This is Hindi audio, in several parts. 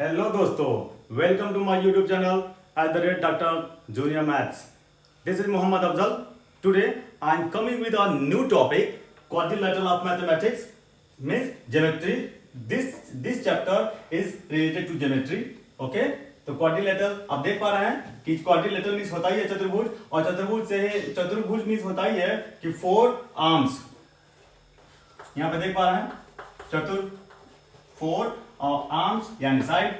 हेलो दोस्तों, welcome to my YouTube channel @Dr. Junior Maths. This is Muhammad Afzal. Today I am coming with a new topic, quadrilateral of mathematics, means geometry. This chapter is related to geometry. Okay? तो क्वाड्रिलेटरल आप देख पा रहे हैं कि क्वाड्रिलेटरल मीन्स होता ही है चतुर्भुज, और चतुर्भुज मीन्स होता ही है कि 4 आर्म्स. यहाँ पे देख पा रहे हैं 4 आर्म्स यानी साइड.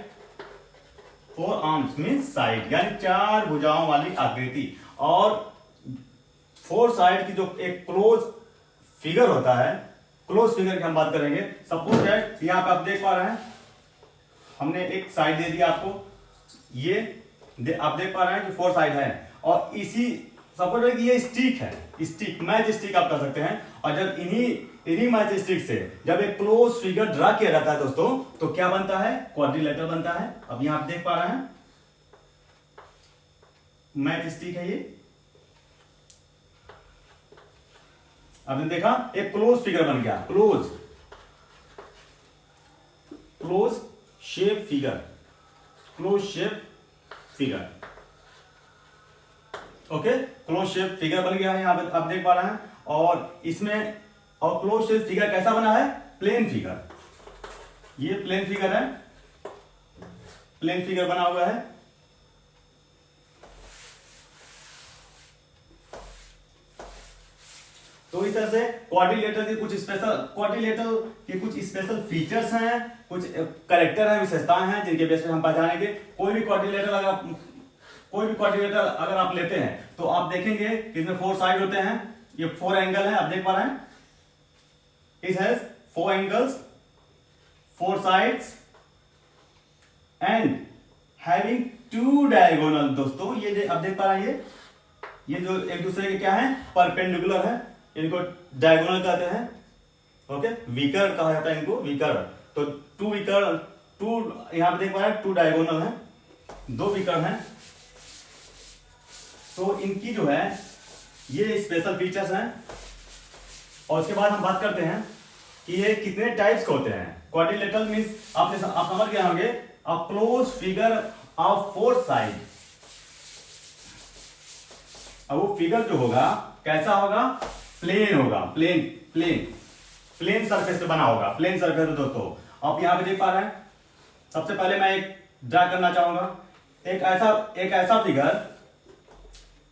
4 आर्म्स मीन्स साइड यानी 4 भुजाओं वाली आकृति, और 4 साइड की जो एक क्लोज फिगर होता है, क्लोज फिगर की हम बात करेंगे. सपोज दैट यहाँ पे आप देख पा रहे हैं, हमने एक साइड दे दिया आपको. ये आप देख पा रहे हैं कि 4 साइड है, और इसी सपोज कि ये स्टिक है, स्टिक मैच स्टिक आप कर सकते हैं. और जब इन्हीं मैच स्टिक से जब एक क्लोज फिगर ड्रा किया जाता है दोस्तों, तो क्या बनता है? क्वाड्रिलेटरल बनता है. अब यहां आप देख पा रहे हैं मैच स्टिक है ये. आपने देखा एक क्लोज फिगर बन गया, close shape figure. Okay, close shape figure बन गया है यहां पे आप देख पा रहे हैं. और इसमें और क्लोज शेप फिगर कैसा बना है? Plane figure. ये प्लेन फिगर है, प्लेन फिगर बना हुआ है. तो इस तरह से क्वाड्रिलेटरल की कुछ स्पेशल फीचर्स हैं, कुछ कैरेक्टर हैं, विशेषताएं हैं, जिनके बेस पे हम पहचानेंगे. कोई भी क्वाड्रिलेटरल अगर आप लेते हैं तो आप देखेंगे कि इसमें 4 साइड होते हैं. ये 4 एंगल है, आप देख पा रहे हैं. It has 4 angles, 4 sides and having 2 diagonal. दोस्तों ये आप देख पा रहे हैं, ये जो एक दूसरे के क्या है? परपेंडिकुलर है. इनको डायगोनल कहते हैं. ओके, विकर कहा जाता है इनको, विकर. तो 2 यहां पे देख पा रहे हैं 2 डायगोनल है, 2 विकर हैं. तो इनकी जो है ये स्पेशल फीचर्स हैं. और उसके बाद हम बात करते हैं कि ये कितने टाइप्स के होते हैं. क्वाड्रिलेटरल मींस आप समझ गए होंगे a close figure of 4 side. अब वो फिगर जो होगा कैसा होगा? प्लेन होगा, प्लेन सरफेस पे बना होगा, प्लेन सरफेस पे. दोस्तों आप यहां पे देख पा रहे हैं, सबसे पहले मैं एक ड्रा करना चाहूंगा एक ऐसा फिगर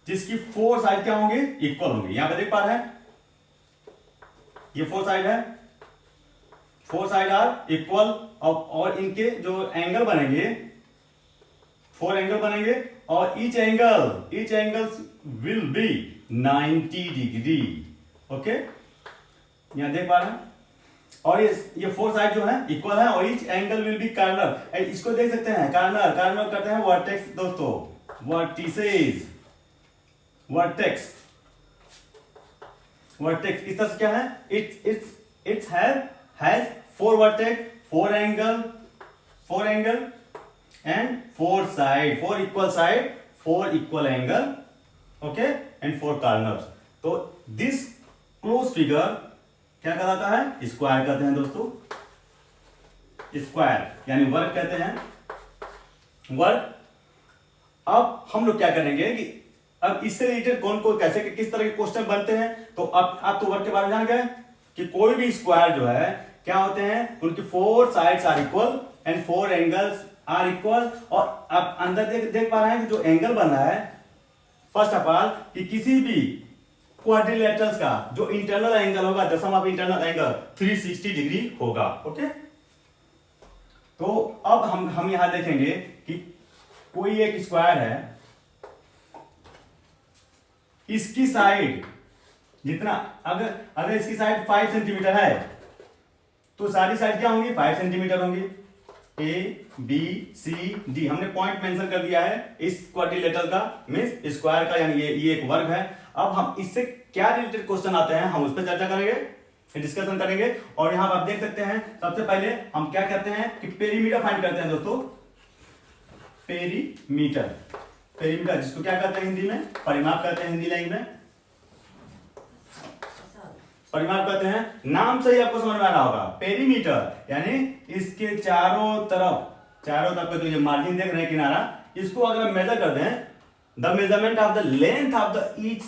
जिसकी 4 साइड क्या होंगे? इक्वल होंगे. यहां पे देख पा रहे हैं ये 4 साइड है, 4 साइड आर इक्वल. और इनके जो एंगल बनेंगे 4 एंगल बनेंगे, और each angle will be 90 degree. Okay, यहां देख पा रहे हैं. और ये 4 साइड जो है इक्वल है, और each angle will be corner. इसको देख सकते हैं, कार्नर करते हैं वर्टेक्स. दोस्तों वर्टिसेस, वर्टेक्स इस तरह से क्या है? It's has 4 vertex, 4 angle and 4 side, 4 equal side, 4 equal angle. Okay, and 4 corners. तो दिस क्लोज फिगर क्या कहलाता है? स्क्वायर कहते हैं दोस्तों. स्क्वायर यानी वर्ग कहते हैं, वर्ग. अब हम लोग क्या करेंगे कि अब इससे रिलेटेड कौन कैसे किस तरह के क्वेश्चन बनते हैं. तो अब आप तो वर्ग के बारे में जान गए कि कोई भी स्क्वायर जो है क्या होते हैं, उनकी 4 sides are equal and 4 angles are equal. और आप अंदर देख पा रहे हैं कि जो एंगल बन रहा है, फर्स्ट ऑफ ऑल कि किसी भी क्वाड्रिलेटरल्स का जो इंटरनल एंगल होगा, the sum of internal angle 360 degree होगा. ओके, तो अब हम यहां देखेंगे कि कोई एक स्क्वायर है, इसकी साइड जितना अगर इसकी साइड 5 सेंटीमीटर है, तो सारी साइड क्या होंगी? 5 सेंटीमीटर होंगी. A B C D हमने पॉइंट मेंशन कर दिया है इस क्वाड्रिलेटरल का, मींस स्क्वायर का, यानी ये एक वर्ग है. अब हम इससे क्या रिलेटेड क्वेश्चन आते हैं हम उस पर चर्चा करेंगे, डिस्कशन करेंगे. और यहां आप देख सकते हैं सबसे पहले हम क्या करते हैं कि पेरीमीटर फाइंड करते हैं दोस्तों. पेरीमीटर जिसको क्या कहते हैं हिंदी में? परिमाप कहते हैं हिंदी लैंग्वेज में. परिमाप कहते हैं, नाम से ही आपको समझ में आ रहा होगा. पेरीमीटर यानी इसके चारों तरफ चारों तरफ का जो ये मार्जिन देख रहे हैं किनारा, इसको अगर हम मेजर कर दें, the measurement of the length of the each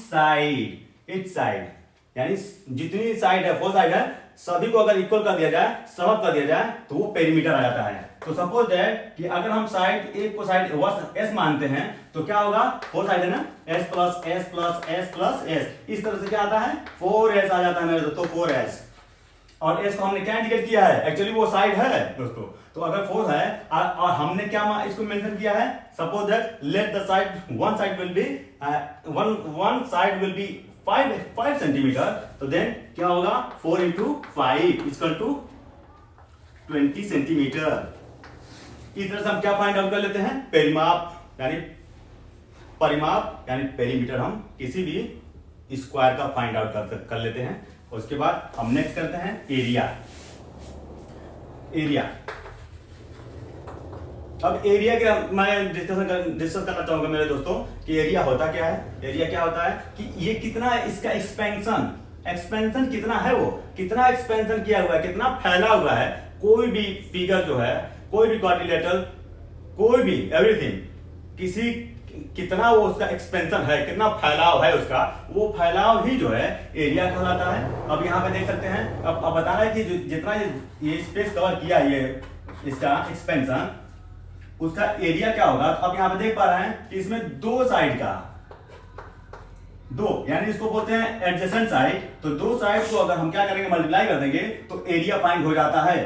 side, यानी जितनी साइड है, फोर साइड है, सभी को अगर इक्वल कर दिया जाए, सम कर दिया जाए, तो वो पेरीमीटर आ जाता है। तो सपोज दैट कि अगर हम साइड एक को साइड एस मानते हैं, तो क्या होगा, फोर साइड है ना, S plus S plus S plus S, इस तरह से क्या आता है, 4s आ जाता है मेरे दोस्तों, 4s। और एस को हमने क्या इंडिकेट किया है, एक्चुअली वो साइड है दोस्तों। तो अगर 4 है और हमने क्या इसको मेंशन किया है, suppose that let the side one side will be one side will be 5 centimetre, तो देन क्या होगा, 4 इंटू 5 इक्वल टू 20 सेंटीमीटर। इस तरह से हम क्या फाइंड आउट कर लेते हैं, परिमाप यानी पेरीमीटर हम किसी भी स्क्वायर का फाइंड आउट कर लेते हैं। उसके बाद हम नेक्स्ट करते हैं एरिया। अब एरिया के मैं डिस्कस करना चाहूंगा मेरे दोस्तों कि एरिया होता क्या है। एरिया क्या होता है कि ये कितना इसका एक्सपेंशन कितना है, वो कितना एक्सपेंशन किया हुआ है, कितना फैला हुआ है। कोई भी फिगर जो है, कोई भी क्वाड्रिलेटरल, कोई भी एवरीथिंग, किसी कितना वो उसका एक्सपेंशन है, कितना फैलाव है उसका, वो फैलाव ही जो है एरिया कहलाता है। अब यहाँ पे देख सकते हैं, अब बता रहा है कि जितना ये स्पेस कवर किया, ये इसका एक्सपेंशन, उसका एरिया क्या होगा। तो अब यहाँ पे देख पा रहे हैं कि इसमें दो साइड का, दो यानी इसको बोलते हैं एडजेसेंट साइड। तो दो साइड को अगर हम क्या करेंगे, मल्टीप्लाई कर देंगे, तो एरिया फाइंड हो जाता है,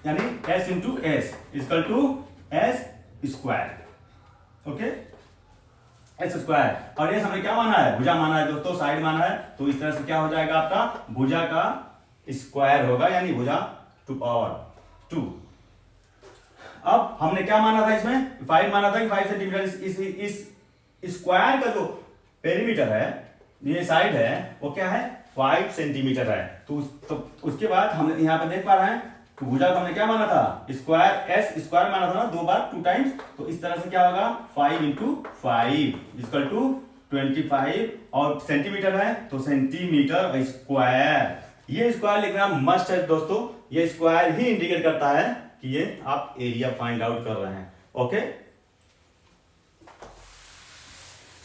यानी s into S equal to S square. Okay, S square. और एस हमने क्या माना है, भुजा माना है दोस्तों, साइड माना है। तो इस तरह से क्या हो जाएगा, आपका भुजा का स्क्वायर होगा, यानी भुजा टू पावर 2। अब हमने क्या माना था, इसमें 5 माना था कि 5 सेंटीमीटर। इस स्क्वायर का जो पेरीमीटर है, ये साइड है, वो क्या है, 5 सेंटीमीटर है। तो उसके बाद हम यहाँ पे देख पा रहे हैं, तो भुजा को हमने क्या माना था, स्क्वायर, एस स्क्वायर माना था ना, 2 बार 2 टाइम्स। तो इस तरह से क्या होगा, 5 इंटू 5 इक्वल टू 25। और सेंटीमीटर है तो सेंटीमीटर स्क्वायर। ये स्क्वायर लिखना मस्ट है दोस्तों, ये स्क्वायर ही इंडिकेट करता है कि ये आप एरिया फाइंड आउट कर रहे हैं। ओके,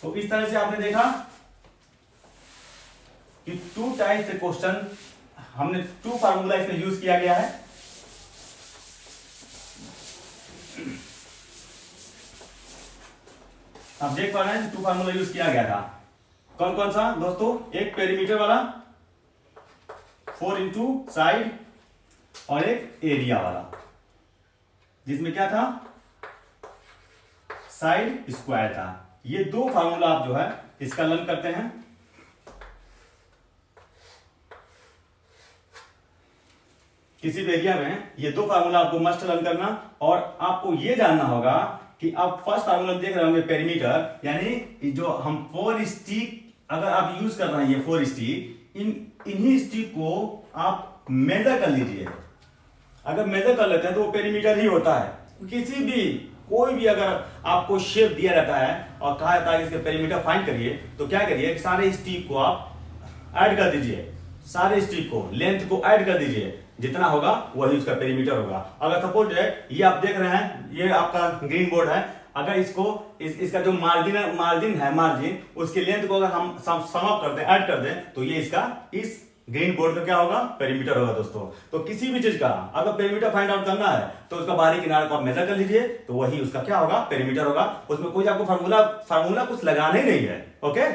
तो इस तरह से आपने देखा कि 2 टाइप से क्वेश्चन, हमने 2 फार्मूला इसमें यूज किया गया है। आप देख पा रहे हैं 2 फार्मूला यूज किया गया था। कौन कौन सा दोस्तों, एक पेरीमीटर वाला 4 इंटू साइड, और एक एरिया वाला जिसमें क्या था, साइड स्क्वायर था। ये 2 फार्मूला आप जो है इसका लर्न करते हैं। किसी भी एरिया में ये 2 फार्मूला आपको मस्ट लर्न करना, और आपको ये जानना होगा कि आप फर्स्ट फार्मूला देख रहे होंगे पेरीमीटर, यानी जो हम 4 स्टिक अगर आप यूज कर रहे हैं, ये 4 स्टिक, इन्हीं स्टिक को आप मेजर कर लीजिए। अगर मेजर कर लेते हैं तो वो पेरीमीटर ही होता है। किसी भी कोई भी अगर आपको शेप दिया रहता है और कहा जाता है कि इसके पेरीमीटर फाइंड करिए, तो क्या करिए, सारे स्टिक को आप ऐड कर दीजिए, सारे स्टिक को लेंथ को ऐड कर दीजिए, जितना होगा वही उसका पेरीमीटर होगा। अगर सपोज ये आप देख रहे हैं, ये आपका ग्रीन बोर्ड है, अगर इसको इसका जो मार्जिन है, उसकी लेंथ को अगर हम सम अप कर दें, ऐड कर दें, तो ये इसका इस ग्रीन बोर्ड का क्या होगा, पेरीमीटर होगा दोस्तों। तो किसी भी चीज का अगर पेरीमीटर फाइंड आउट करना है, तो उसका बाहरी किनारे को आप मेजर कर लीजिए, तो वही उसका क्या होगा, पेरीमीटर होगा। उसमें कोई आपको फार्मूला कुछ लगाना ही नहीं है। ओके,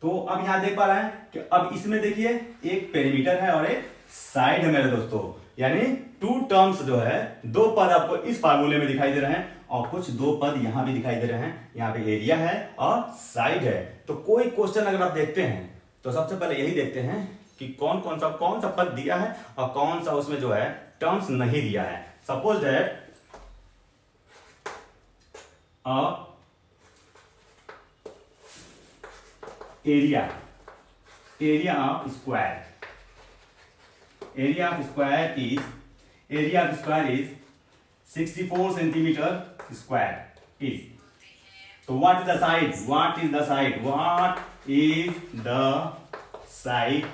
तो अब यहां देख पा रहे हैं कि अब इसमें देखिए एक पेरीमीटर है और एक साइड है मेरे दोस्तों, यानी 2 टर्म्स जो है, 2 पद आपको इस फार्मूले में दिखाई दे रहे हैं, और कुछ 2 पद यहां भी दिखाई दे रहे हैं। यहाँ पे एरिया है और साइड है। तो कोई क्वेश्चन अगर आप देखते हैं, तो सबसे पहले यही देखते हैं कि कौन सा पद दिया है और कौन सा उसमें जो है टर्म्स नहीं दिया है। Suppose that area of square is 64 centimetre square is. तो what is the side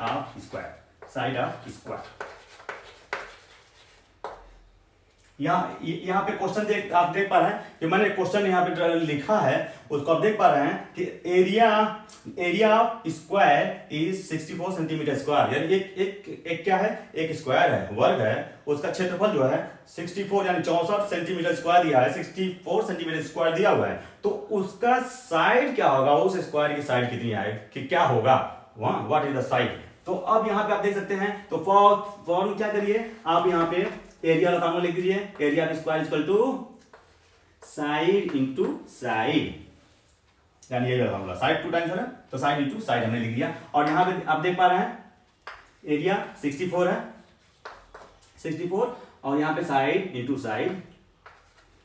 of square? यहाँ पे क्वेश्चन आप देख पा रहे हैं कि मैंने क्वेश्चन यहाँ पे लिखा है, उसको आप देख पा रहे हैं कि area of square is 64 centimetre square, यानी एक क्या है, एक स्क्वायर है, वर्ग है, उसका क्षेत्रफल जो है 64 यानी 64 सेंटीमीटर स्क्वायर दिया है, 64 सेंटीमीटर स्क्वायर दिया हुआ है, तो उसका साइड क्या होगा, उस स्क्वायर की साइड कितनी है, कि क्या होगा, वहां व्हाट इज द साइड। तो अब यहाँ पे आप देख सकते हैं, तो फॉर्म क्या करिए आप, यहाँ पे एरिया का फॉर्मूला लिख दीजिए, area of square equal to side into side, यानी ये फॉर्मूला, साइड 2 टाइम्स है ना, तो साइड इंटू साइड हमने लिख दिया। और यहाँ पे आप देख पा रहे हैं एरिया 64 है, 64, और यहाँ पे side into side,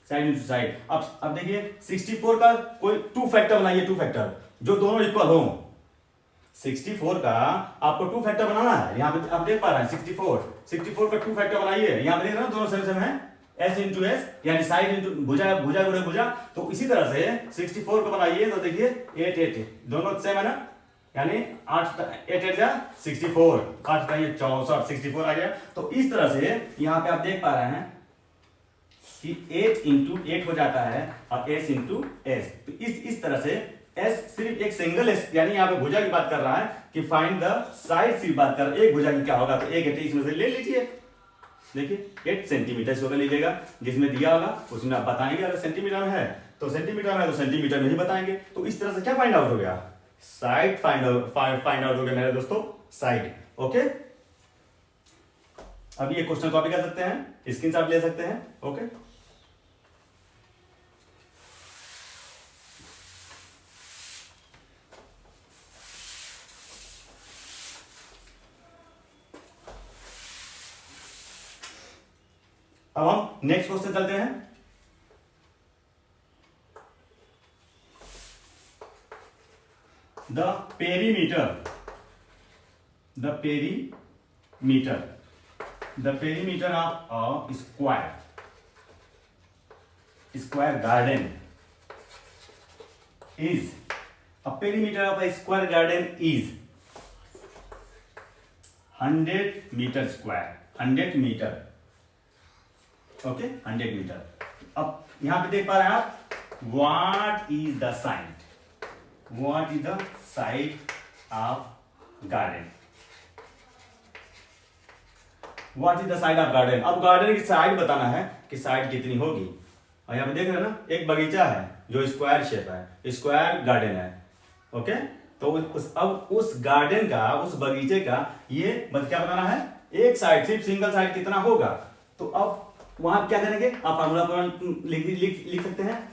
side into side. अब देखिए 64 का कोई 2 फैक्टर बनाइए, 2 फैक्टर जो दोनों इक्वल हो। 64 का आपको 2 फैक्टर बनाना है, यहाँ पे आप देख पा रहे हैं 64 का 2 फैक्टर बनाइए, यहाँ पे देख रहे हैं दोनों सेम है, s इंटू एस यानी साइड इंटू भुजा, भुजा गुणे भुजा, तो इसी तरह से 64 को बनाइए, तो देखिए 8 8 दोनों सेम है ना, यानी 8 8 जा 64, 8 का ये 64, 64 आ गया। तो इस तरह से यहाँ पे आप देख पा रहे हैं कि 8 इंटू 8 हो जाता है और s इंटू एस, तो इस तरह से s सिर्फ एक सिंगल s, यानी यहाँ पे भुजा की बात कर रहा है कि फाइंड द साइड की बात कर रहा है, एक भुजा की क्या होगा, तो एक 8 इसमें से ले लीजिए, देखिए 8 सेंटीमीटर से होकर लीजिएगा, जिसमें दिया होगा उसमें आप बताएंगे, अगर सेंटीमीटर में है तो सेंटीमीटर में है तो सेंटीमीटर में ही बताएंगे। तो इस तरह से क्या फाइंड आउट हो गया, साइड फाइंड आउट हो गया मेरे दोस्तों, साइड। ओके, अभी ये क्वेश्चन कॉपी कर सकते हैं, स्क्रीनशॉट ले सकते हैं। ओके, अब हम नेक्स्ट क्वेश्चन चलते हैं। The perimeter of a square garden is, a perimeter of a square garden is 100 meter square, 100 metre, okay 100 metre. अब यहां पे देख पा रहे हैं आप, what is the side of garden, what is the side of garden. अब गार्डन की साइड बताना है कि साइड कितनी होगी, और यहां पे देख रहे हैं ना, एक बगीचा है जो स्क्वायर शेप है, स्क्वायर गार्डन है, ओके। तो अब उस गार्डन का, उस बगीचे का ये क्या बताना है, एक साइड, सिर्फ सिंगल साइड कितना होगा। तो अब वहां क्या करेंगे, आप फार्मूला लिख सकते हैं,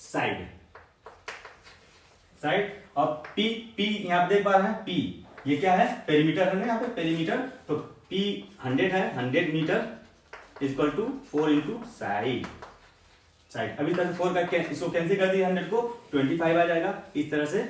साइड और पी यहां पे देख पा रहे हैं, पी ये क्या है, पेरीमीटर है ना, यहाँ पे पेरीमीटर, तो पी 100 है, 100 metre equal to 4 into side. अभी तक 4 का इसको कैंसिल कर दिया, 100 को 25 आ जाएगा। इस तरह से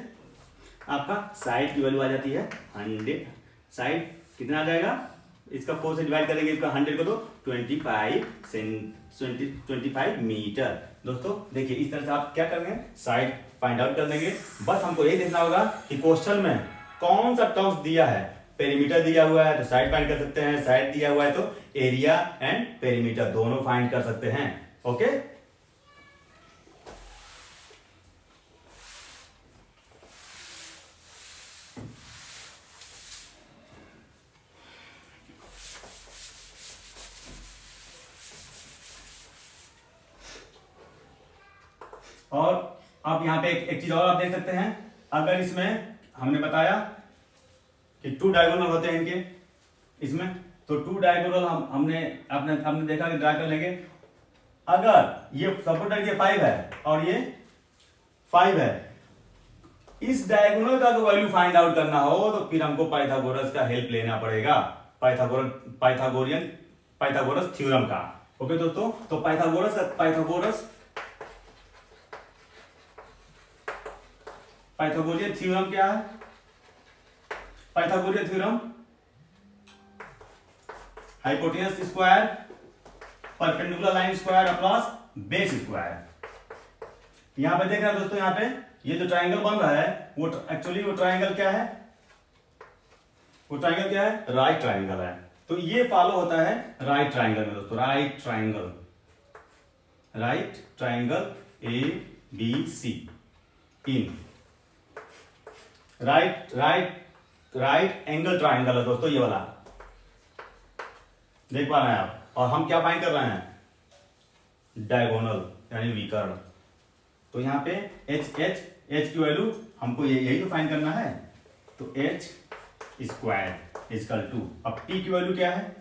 आपका साइड की वैल्यू आ जाती है 100, साइड कितना आ जाएगा, इसका 4 से डिवाइड करेंगे, इसका 100 को, तो 25 मीटर। दोस्तों देखिए, इस तरह से आप क्या करेंगे, साइड फाइंड आउट कर देंगे। बस हमको यही देखना होगा कि क्वेश्चन में कौन सा टर्म्स दिया है, पेरीमीटर दिया हुआ है तो साइड फाइंड कर सकते हैं, साइड दिया हुआ है तो एरिया एंड पेरीमीटर दोनों फाइंड कर सकते हैं। ओके, और आप यहाँ पे एक चीज और आप देख सकते हैं, अगर इसमें हमने बताया कि 2 डायगोनल होते हैं इनके, इसमें तो 2 डायगोनल हमने देखा कि ड्रा कर लेंगे। अगर ये सपोर्टर ये 5 है और ये पाइव है, इस डायगोनल का तो वैल्यू फाइंड आउट करना हो तो फिर हमको पाइथागोरस का हेल्प लेना पड़ेगा, पाइथागोरस थ्योरम का। ओके दोस्तों, तो पाइथागोरियन थ्योरम क्या है? Pythagorean theorem hypotenuse square perpendicular line square across base square. यहां पे देख रहे हैं दोस्तों, यहां पे ये जो ट्रायंगल बन रहा है वो एक्चुअली वो ट्रायंगल क्या है? वो ट्रायंगल क्या है? राइट ट्रायंगल है। तो ये फॉलो होता है राइट ट्राइंगल में दोस्तों, right triangle, right triangle A B C in right angle triangle है दोस्तों ये वाला, देख पा रहे हैं आप। और हम क्या फाइंड कर रहे हैं, डायगोनल यानी विकर्ण। तो यहाँ पे एच की वैल्यू हमको यही तो फाइंड करना है, तो एच स्क्वायर इजकल टू, अब टी की वैल्यू क्या है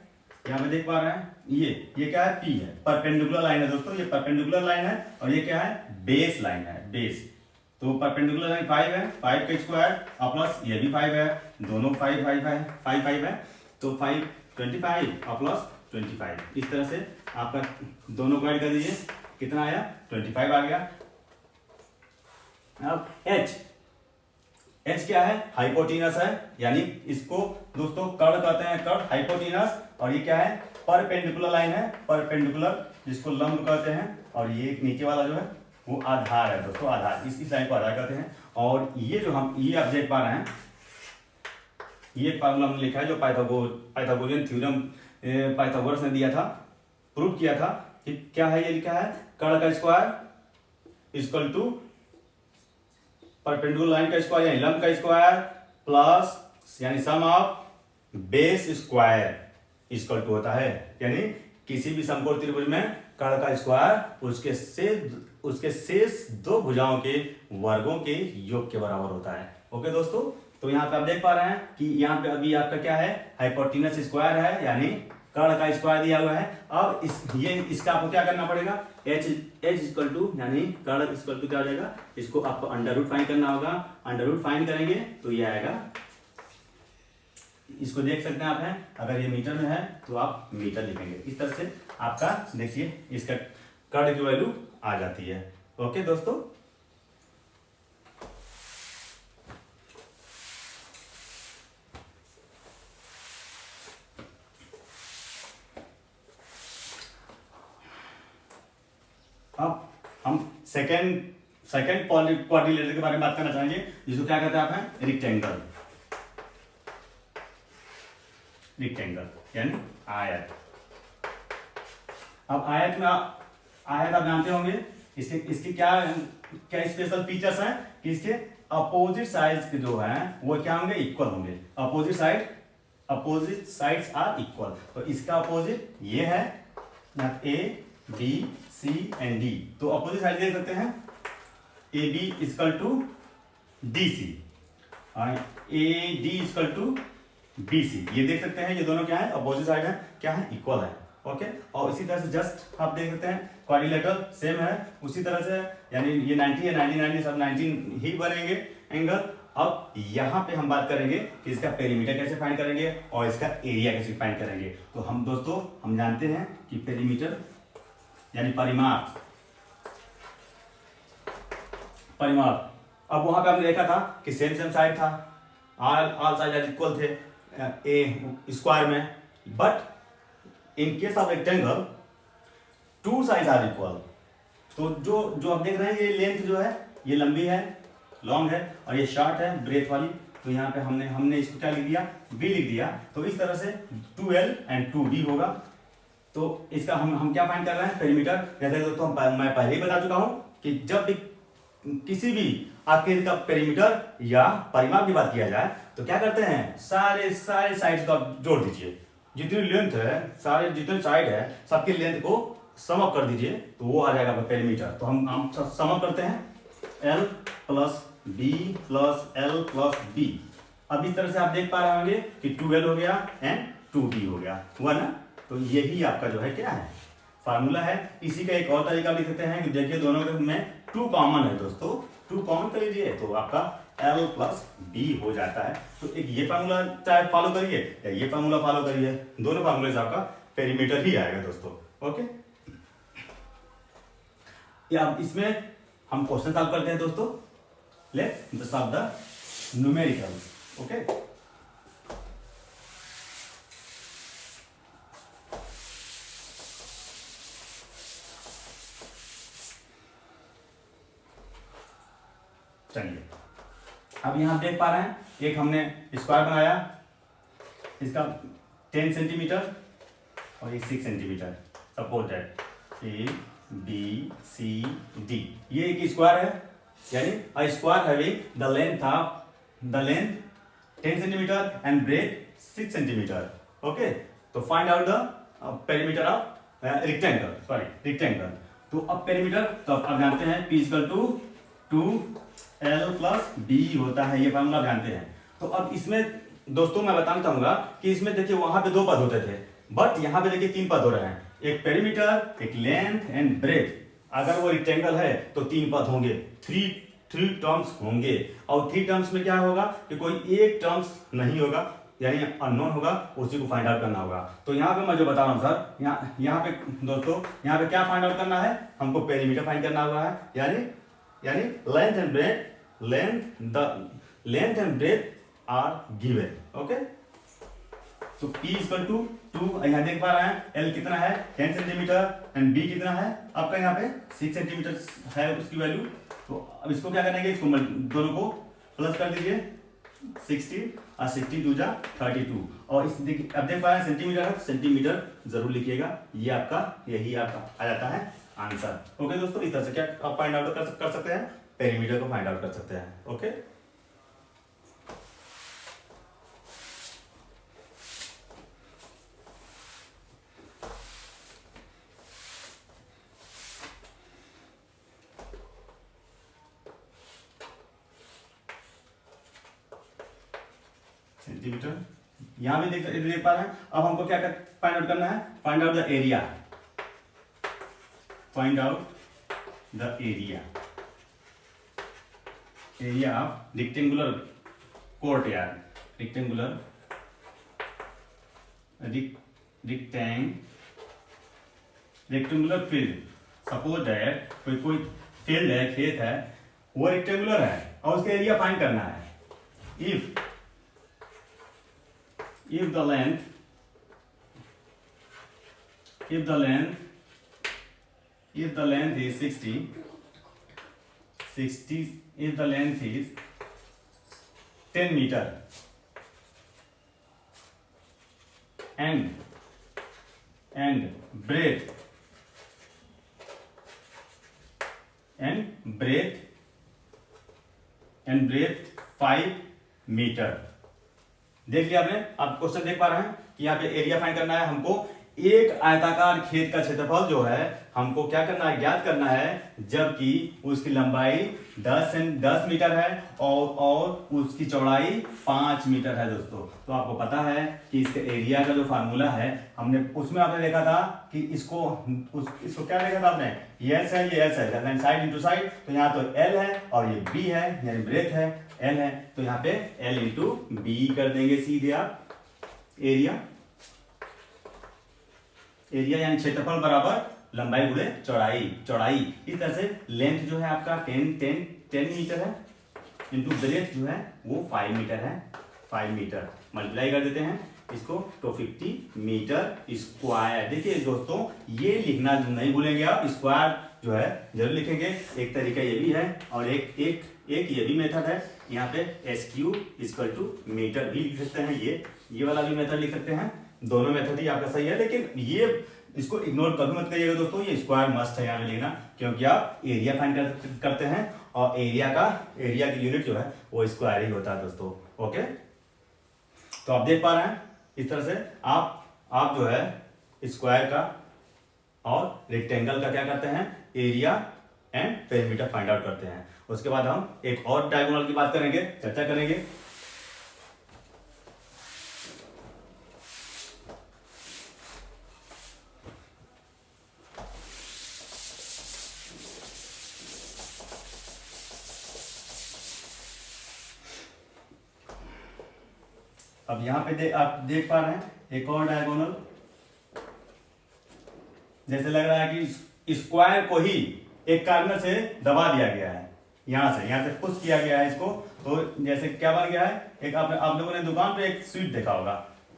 यहाँ पे देख पा रहे हैं, ये क्या है, पी है, परपेंडिकुलर लाइन है दोस्तों, ये परपेंडिकुलर लाइन है और ये क्या है, बेस लाइन है, बेस। तो परपेंडिकुलर लाइन 5 है, 5 का स्क्वायर और प्लस ये भी 5 है, दोनों 5 है, तो 5 25 और प्लस 25, इस तरह से आपका दोनों को ऐड कर दीजिए, कितना आया 25 आ गया। अब एच क्या है, हाइपोटेनस है, यानी इसको दोस्तों कर्ण कहते हैं, कर्ण हाइपोटेनस, और ये क्या है, परपेंडिकुलर लाइन है, परपेंडिकुलर जिसको लंब कहते हैं, और ये नीचे वाला जो है वो आधार है दोस्तों, आधार, इस लाइन को आधार कहते हैं। और ये जो हम ये आप देख पा रहे हैं, ये फार्मूला हमने लिखा है जो पाइथागोरियन थ्योरम पाइथागोरस ने दिया था, प्रूव किया था कि क्या है, ये लिखा है कर्ण का square equal to perpendicular line का स्क्वायर यानी लंब का स्क्वायर प्लस यानी sum of base square equal to होता है, यानी किसी भी समकोण त्रिभुज में कर्ण का स्क्वायर उसके शेष दो भुजाओं के वर्गों के योग के बराबर होता है। ओके दोस्तों, तो यहाँ पे आप देख पा रहे हैं कि यहाँ पे अभी आपका क्या है, हाइपोटेनस स्क्वायर है, यानी कर्ण का स्क्वायर दिया हुआ है। अब इसका आपको क्या करना पड़ेगा, एच इक्वल टू यानी कर्ण इक्वल टू क्या हो जाएगा, इसको आपको अंडर रूट फाइंड करना होगा, अंडर रूट फाइंड करेंगे तो ये आएगा, इसको देख सकते हैं आप हैं, अगर ये मीटर में है तो आप मीटर लिखेंगे, इस तरह से आपका देखिए इसका कर्ण की वैल्यू आ जाती है। ओके दोस्तों, अब हम सेकेंड क्वाड्रिलेटरल के बारे में बात करना चाहेंगे, जिसको क्या कहते हैं आप हैं, रिक्टेंगल यानी आयत। अब आयत आप जानते होंगे इसके क्या स्पेशल फीचर्स हैं कि इसके अपोजिट साइड्स के जो हैं वो क्या होंगे, इक्वल होंगे, अपोजिट साइड्स आर इक्वल। तो इसका अपोजिट ये है A B C and D, तो अपोजिट साइड देख सकते हैं, A B equal to D C, A D equal to B C, ये देख सकते हैं, ये दोनों क्या है, अपोजिट साइड है, क्या है, इक्वल है। ओके, और इसी तरह से जस्ट आप देख सकते हैं क्वाड्रिलेटरल सेम है उसी तरह से, यानी ये 90 है, 90 सब 19 ही बनेंगे एंगल। अब यहाँ पे हम बात करेंगे कि इसका पेरीमीटर कैसे फाइंड करेंगे और इसका एरिया कैसे फाइंड करेंगे। तो हम दोस्तों हम जानते हैं कि पेरीमीटर यानी परिमाप, अब वहां पे हमने देखा था कि सेम साइड था, ऑल साइड इक्वल थे ए स्क्वायर में, but in case of rectangle two side are equal. तो जो आप देख रहे हैं, ये लेंथ जो है ये लंबी है, लॉन्ग है, और ये शॉर्ट है, ब्रेथ वाली। तो यहाँ पे हमने इसको क्या लिख दिया, बी लिख दिया। तो इस तरह से 2L एंड 2D होगा। तो इसका हम क्या फाइंड कर रहे हैं, पेरीमीटर। जैसे दोस्तों मैं पहले ही बता चुका हूं कि जब भी किसी भी आकृति का पेरीमीटर या परिमाप की बात किया जाए तो क्या करते हैं, सारे साइड्स को जोड़ दीजिए, जितनी लेंथ है, सारे जितने साइड है सबके लेंथ को सम अप कर दीजिए, तो वो आ जाएगा पेरीमीटर। तो हम सम अप करते हैं, L plus B plus L plus B। अब इस तरह से आप देख पा रहे होंगे कि 2L हो गया एंड 2D हो गया, हुआ ना। तो यही आपका जो है क्या है, फार्मूला है। इसी का एक और तरीका लिख सकते हैं कि देखिए दोनों में 2 कॉमन है दोस्तों, 2 कॉमन कर लीजिए तो आपका L प्लस B हो जाता है। तो एक ये फार्मूला चाहे फॉलो करिए या ये फार्मूला फॉलो करिए, दोनों फार्मूले से आपका पेरीमीटर ही आएगा दोस्तों। ओके, या इसमें हम क्वेश्चन सॉल्व करते हैं दोस्तों। Let's solve the numericals. Okay, चलिए अब यहां देख पा रहे हैं, एक हमने स्क्वायर बनाया, इसका 10 सेंटीमीटर और ये 6 centimetre. Suppose that A B C D, ये एक स्क्वायर है, यानी a square having the length 10 centimetre and breadth 6 centimetre. Okay, तो find out the perimeter of rectangle. तो अब पेरीमीटर, तो अब जानते हैं P equal to 2L plus B होता है, ये फॉर्मूला जानते हैं। तो अब इसमें दोस्तों मैं बताना चाहूंगा कि इसमें देखिए वहां पे 2 पद होते थे, बट यहाँ पे देखिए 3 पद हो रहे हैं, एक पेरीमीटर, एक लेंथ एंड ब्रेथ। अगर वो रेक्टेंगल है तो 3 पद होंगे, थ्री टर्म्स होंगे। और 3 टर्म्स में क्या होगा कि कोई एक टर्म्स नहीं होगा, यानी अननोन होगा, उसी को फाइंड आउट करना होगा। तो यहाँ पे मैं जो बता रहा हूँ सर, यहाँ पे दोस्तों, यहाँ पे क्या फाइंड आउट करना है, हमको पेरीमीटर फाइंड करना हुआ है, यानी length and breadth are given. Okay, तो P इक्वल टू 2, यहाँ देख पा रहे हैं L कितना है 10 सेंटीमीटर एंड B कितना है आपका यहाँ पे 6 सेंटीमीटर है उसकी वैल्यू। तो अब इसको क्या करेंगे, इसको दोनों को प्लस कर दीजिए, 60 और 60 2 जा 32। और इस अब देख पा रहे हैं सेंटीमीटर है, सेंटीमीटर जरूर लिखिएगा, यही आपका आ जाता है आंसर। ओके दोस्तों, इस तरह से क्या आप फाइंड आउट कर सकते हैं, पेरीमीटर को फाइंड आउट कर सकते हैं। ओके, सेंटीमीटर यहां भी देख पा रहे हैं। अब हमको क्या फाइंड आउट करना है, find out the area, area of rectangular court यार, रेक्टेंगुलर फील्ड। सपोज दैट कोई फील्ड है, खेत है, वो रेक्टेंगुलर है और उसका एरिया फाइंड करना है। if the length is 60, if the length is 10 meter and breadth 5 metre. देख लिया आपने, आप क्वेश्चन देख पा रहे हैं कि यहाँ पे एरिया फाइंड करना है हमको। एक आयताकार खेत का क्षेत्रफल जो है हमको क्या करना है, ज्ञात करना है, जबकि उसकी लंबाई 10 मीटर है और उसकी चौड़ाई 5 मीटर है दोस्तों। तो आपको पता है कि इसके एरिया का जो फार्मूला है, हमने उसमें आपने देखा था कि इसको क्या देखा था आपने, ये S है, ये S है, साइड इंटू साइड। तो यहाँ तो L है और ये B है, यानी ब्रेथ है, L है, तो यहाँ पे L इंटू B कर देंगे सीधे आप। एरिया यानी क्षेत्रफल बराबर लंबाई गुणे चौड़ाई। इस तरह से लेंथ जो है आपका 10 मीटर है, इंटू ब्रेथ जो है वो 5 मीटर है, 5 मीटर मल्टीप्लाई कर देते हैं इसको, तो 50 मीटर स्क्वायर। देखिए दोस्तों, ये लिखना नहीं भूलेंगे आप, स्क्वायर जो है जरूर लिखेंगे। एक तरीका ये भी है और एक ये भी मेथड है, यहाँ पे SQ इक्वल टू मीटर भी लिख सकते हैं, ये वाला भी मेथड लिख सकते हैं। दोनों मेथड ही आपका सही है, लेकिन ये इसको इग्नोर कभी मत करिएगा दोस्तों, ये स्क्वायर मस्ट है यहाँ पे लेना, क्योंकि आप एरिया फाइंड करते हैं और एरिया की यूनिट जो है वो स्क्वायर ही होता है दोस्तों। ओके, तो आप देख पा रहे हैं इस तरह से आप जो है स्क्वायर का और रेक्टेंगल का क्या करते हैं, area and perimeter find out करते हैं। उसके बाद हम एक और डायगोनल की बात करेंगे, चर्चा करेंगे। अब यहां पे आप देख पा रहे हैं एक और डायगोनल, जैसे लग रहा है कि स्क्वायर को ही एक कार्नर से दबा दिया गया है, यहां से पुश किया गया है इसको। तो जैसे क्या बन गया है, एक आप लोगों ने दुकान पे एक स्वीट देखा होगा,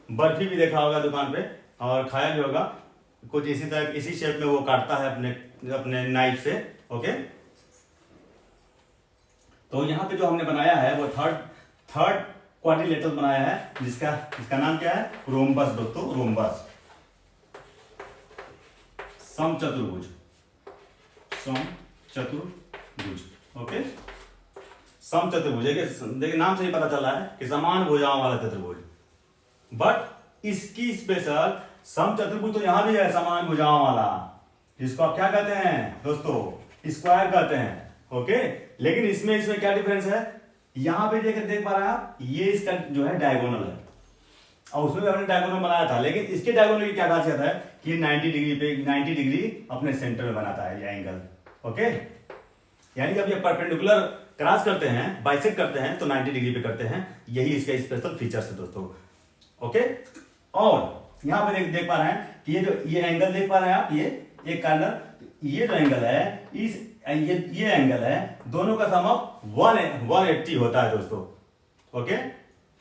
बर्फी भी देखा होगा दुकान पे और खाया भी होगा, कुछ इसी शेप में वो काटता है अपने नाइफ से। ओके, तो यहाँ पे जो हमने बनाया है वो थर्ड क्वाड्रिलेटरल बनाया है जिसका इसका नाम क्या है, रोम्बस दोस्तों, रोम्बस, समचतुर्भुज, समचतुर्भुज। ओके, समचतुर्भुज, देखिए नाम से ही पता चल रहा है कि समान भुजाओं वाला चतुर्भुज। बट इसकी स्पेशल समचतुर्भुज तो यहां भी है, समान भुजाओं वाला, जिसको आप क्या कहते हैं दोस्तों, स्क्वायर कहते हैं। ओके, लेकिन इसमें क्या डिफरेंस है, यहां पे देख पा रहे हैं आप, ये इसका जो है डायगोनल है, और उसमें भी हमने डायगोनल बनाया था, लेकिन इसके डायगोनल की क्या खासियत है कि 90 डिग्री अपने सेंटर में बनाता है ये एंगल। ओके, यानी जब ये परपेंडिकुलर क्रॉस करते हैं, बाइसेक्ट करते हैं, तो 90 डिग्री पे करते हैं, यही इसका स्पेशल फीचर्स है दोस्तों। ओके, और यहां पे देख पा रहे हैं कि ये एंगल देख पा रहे हैं आप, ये एक कार्नर, ये जो एंगल है, ये एंगल है, दोनों का सम ऑफ 180 होता है दोस्तों। ओके,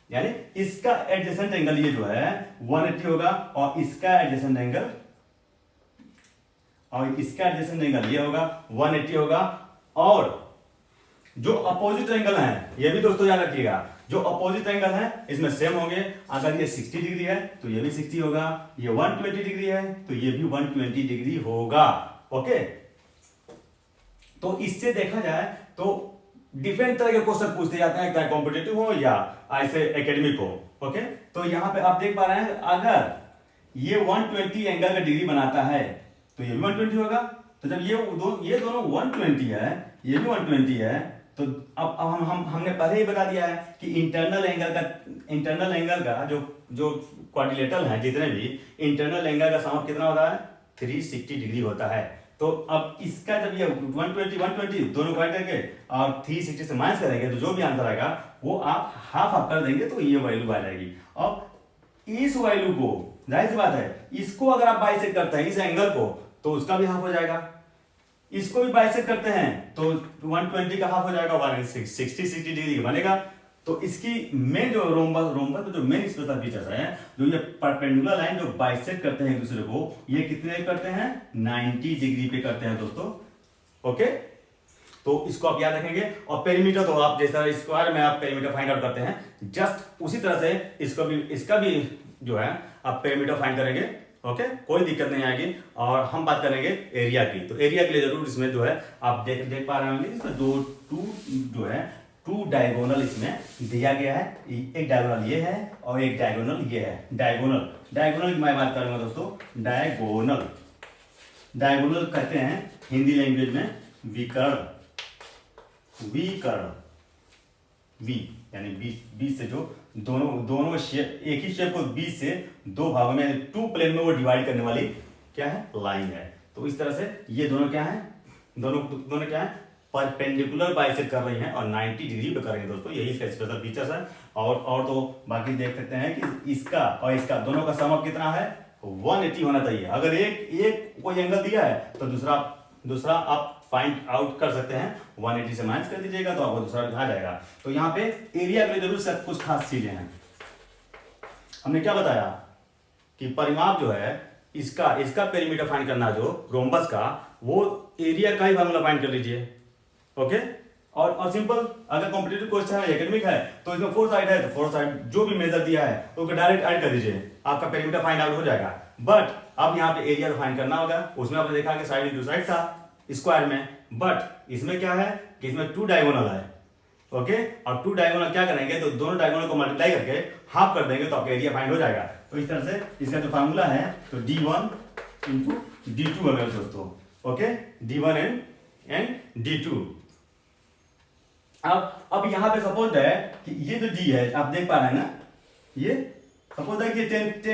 यानी इसका एडजेसेंट एंगल ये जो है 180 होगा, और इसका एडजेसेंट एंगल ये होगा 180 होगा। और जो अपोजिट एंगल है, ये भी दोस्तों याद रखिएगा, जो अपोजिट एंगल है इसमें सेम होंगे। अगर ये 60 डिग्री है तो ये भी 60 होगा, ये 120 डिग्री है तो ये भी 120 डिग्री होगा। ओके, तो इससे देखा जाए तो डिफरेंट तरह के क्वेश्चन पूछते जाते हैं, चाहे कॉम्पिटेटिव हो या ऐसे एकेडमिक हो। ओके, तो यहां पे आप देख पा रहे हैं, अगर ये 120 एंगल का डिग्री बनाता है तो ये भी 120 होगा। तो जब ये दोनों 120 है, ये भी 120 है, तो अब हमने पहले ही बता दिया है कि इंटरनल एंगल का जो क्वाड्रिलेटरल है, जितने भी इंटरनल एंगल का सम कितना होता है, 360 डिग्री होता है। तो अब इसका जब ये 120 दोनों को ऐड करके और 360 से माइनस करेंगे, तो जो भी आंसर आएगा वो आप हाफ कर देंगे, तो ये वैल्यू आ जाएगी। अब इस वैल्यू को, जाहिर सी बात है, इसको अगर आप बाइसेक्ट करते हैं इस एंगल को, तो उसका भी हाफ हो जाएगा। इसको भी बाइसेक्ट करते हैं तो 120 का हाफ हो जाएगा, 60 डिग्री बनेगा। तो इसकी मेन जो रोम्बस जो मेन स्पेशल फीचर्स है, जो ये परपेंडिकुलर लाइन जो बाइसेक्ट करते हैं एक दूसरे को, ये कितने करते हैं, 90 डिग्री पे करते हैं दोस्तों। ओके, तो इसको आप याद रखेंगे। और पेरीमीटर तो आप जैसा स्क्वायर में आप पेरीमीटर फाइंड आउट करते हैं, जस्ट उसी तरह से इसका भी जो है आप पेरीमीटर फाइंड करेंगे। ओके, कोई दिक्कत नहीं आएगी। और हम बात करेंगे एरिया की, तो एरिया के लिए जरूर इसमें जो है आप देख पा रहे होंगे, इसमें टू डायगोनल इसमें दिया गया है। एक डायगोनल ये है और एक डायगोनल ये है। डायगोनल की मैं बात करूंगा दोस्तों, डायगोनल कहते हैं हिंदी लैंग्वेज में विकर्ण, यानी बीच से जो दोनों शेप, एक ही शेप को बीच से दो भागों में, टू प्लेन में वो डिवाइड करने वाली क्या है, लाइन है। तो इस तरह से ये दोनों क्या है, दोनों क्या है, परपेंडिकुलर बाइसेक्ट कर रही हैं और 90 डिग्री पे कर रही हैं दोस्तों, यही इसका स्पेशल फीचर्स है। और तो बाकी देख सकते हैं कि इसका और इसका दोनों का सम कितना है, 180 होना चाहिए। अगर एक कोई एंगल दिया है तो दूसरा आप फाइंड आउट कर सकते हैं, 180 से माइनस कर दीजिएगा तो आपको दूसरा आ जाएगा। तो यहाँ पे एरिया के लिए जरूर सब कुछ खास चीजें हैं। हमने क्या बताया कि परिमाप जो है इसका पेरीमीटर फाइंड करना, जो रोम्बस का, वो एरिया का ही फार्मूला फाइंड कर लीजिए। ओके, और सिंपल, अगर कॉम्पिटिटिव क्वेश्चन है, एकेडमिक है, तो इसमें 4 साइड है, तो 4 साइड जो भी मेजर दिया है तो डायरेक्ट ऐड कर दीजिए, आपका पेरीमीटर फाइंड आउट हो जाएगा। बट अब यहाँ पे एरिया फाइंड करना होगा, उसमें आपने देखा कि साइड इंटू साइड था स्क्वायर में, बट इसमें क्या है कि इसमें 2 डायगोनल है। ओके, और 2 डायगोनल क्या करेंगे, तो दोनों डायगोनल को मल्टीप्लाई करके हाफ कर देंगे तो आपका एरिया फाइंड हो जाएगा। तो इस तरह से इसका जो फार्मूला है, तो D1 इंटू D2 वगैरह दोस्तों। Okay, D1 and D2। अब यहाँ पे सपोज है कि ये जो D है, आप देख पा रहे हैं ना, ये सपोज है कि 10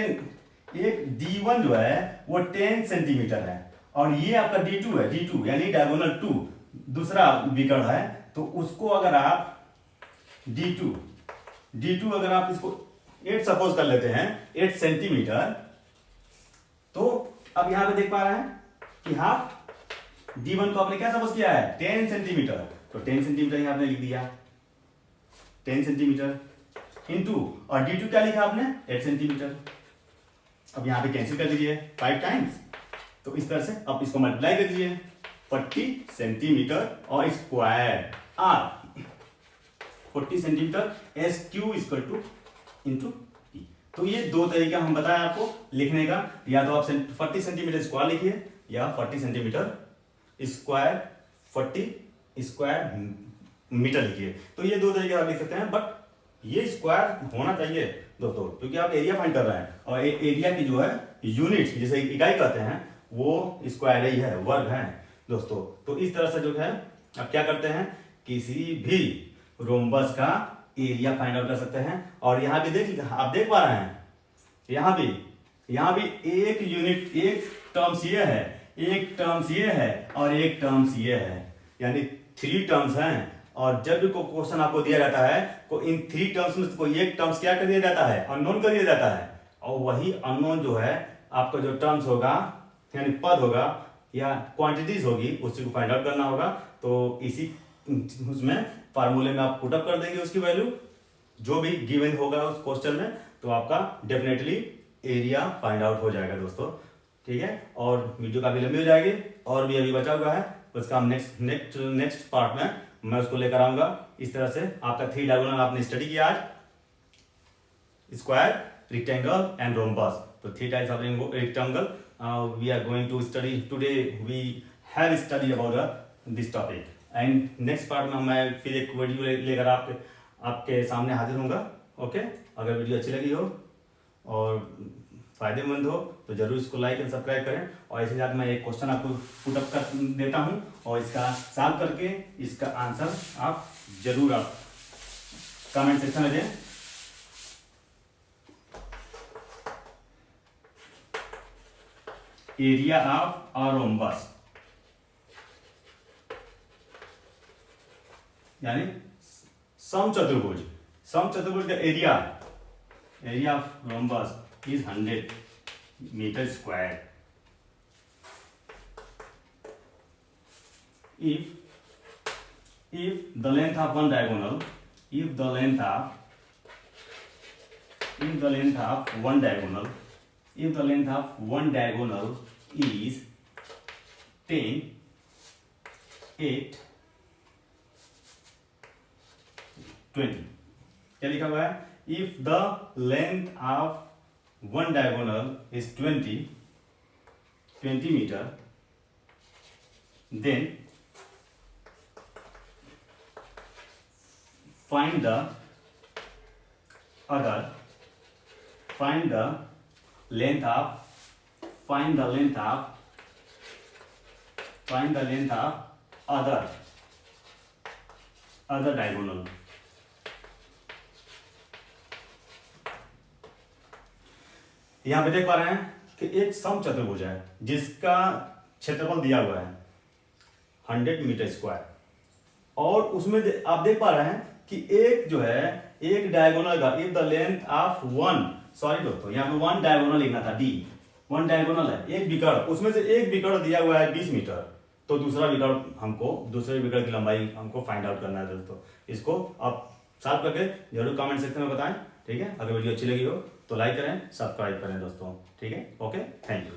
एक D1 जो है वो 10 सेंटीमीटर है, और ये आपका D2 है, D2 यानी डायगोनल 2 दूसरा विकर्ण है। तो उसको अगर आप D2 अगर आप इसको 8 सपोज कर लेते हैं, 8 सेंटीमीटर, तो अब यहां पे देख पा रहे हैं कि हाफ D1 को आपने क्या सपोज किया है, 10 सेंटीमीटर, तो 10 सेंटीमीटर यहां आपने लिख दिया, 10 सेंटीमीटर इंटू, और D2 क्या लिखा आपने, 8 सेंटीमीटर। अब यहां पे कैंसिल कर दीजिए 5 टाइम्स, तो इस तरह से अब इसको मल्टीप्लाई कर दीजिए, 40 सेंटीमीटर और square R. 40 centimetre, S Q equal to into P. तो ये दो तरीका हम बताएं आपको लिखने का, या तो आप 40 सेंटीमीटर स्क्वायर लिखिए या 40 सेंटीमीटर स्क्वायर 40 स्क्वायर मीटर लिखिए। तो ये दो तरीके आप लिख सकते हैं, बट ये स्क्वायर होना चाहिए दोस्तों, क्योंकि आप एरिया फाइंड कर रहे हैं और एरिया की जो है यूनिट जिसे इकाई कहते हैं वो स्क्वायर ही है, वर्ग है दोस्तों। तो इस तरह से जो है आप क्या करते हैं, किसी भी रोम्बस का एरिया फाइंड आउट कर सकते हैं। और यहाँ भी आप देख पा रहे हैं, यहाँ भी एक यूनिट, एक टर्म्स ये है, एक टर्म्स ये है और एक टर्म्स ये है, यानी 3 टर्म्स हैं। और जब भी कोई क्वेश्चन आपको दिया जाता है तो इन 3 टर्म्स में कोई एक टर्म्स क्या कर दिया जाता है, अननोन कर दिया जाता है, और वही अननोन जो है आपका जो टर्म्स होगा यानी पद होगा या क्वांटिटीज होगी उसी को फाइंड आउट करना होगा। तो इसी उसमें फार्मूले में आप पुटअप कर देंगे उसकी वैल्यू जो भी गिवन होगा उस क्वेश्चन में, तो आपका डेफिनेटली एरिया फाइंड आउट हो जाएगा दोस्तों, ठीक है। और वीडियो काफी लंबी हो जाएगी और भी अभी बचा हुआ है, उसका हम नेक्स्ट पार्ट में मैं उसको लेकर आऊंगा। इस तरह से आपका 3 डायगोनल आपने स्टडी किया आज, स्क्वायर, रेक्टेंगल एंड रोम्बस। तो 3 types of rectangle we are going to study today, we have study about this topic. And next part में मैं फिर एक वीडियो लेकर आपके सामने हाजिर होऊंगा। ओके, अगर वीडियो अच्छी लगी हो और फायदेमंद हो तो जरूर इसको लाइक एंड सब्सक्राइब करें। और इसी साथ मैं एक क्वेश्चन आपको पुटअप कर देता हूं और इसका सॉल्व करके इसका आंसर आप जरूर कमेंट सेक्शन में दें। एरिया ऑफ अ रोम्बस यानी समचतुर्भुज का area of rhombus is 100 meter square. If the length of one diagonal, if the length of one diagonal is 10, 8, 20, क्या लिखा हुआ है? If the length of one diagonal is 20 meter, then find the length of other diagonal। यहां पे देख पा रहे हैं कि एक समचतुर्भुज है जिसका क्षेत्रफल दिया हुआ है 100 मीटर स्क्वायर, और उसमें आप देख पा रहे हैं कि एक जो है एक डायगोनल का, if the length of one, sorry दोस्तों यहाँ पे 1 डायगोनल लिखना था, डी 1 डायगोनल है, एक विकर्ण, उसमें से एक विकर्ण दिया हुआ है 20 मीटर, तो दूसरे विकर्ण की लंबाई हमको फाइंड आउट करना है दोस्तों। इसको आप सॉल्व करके जरूर कमेंट सेक्शन में बताएं, ठीक है। अगर वीडियो अच्छी लगी हो तो लाइक करें, सब्सक्राइब करें दोस्तों, ठीक है। Okay, thank you.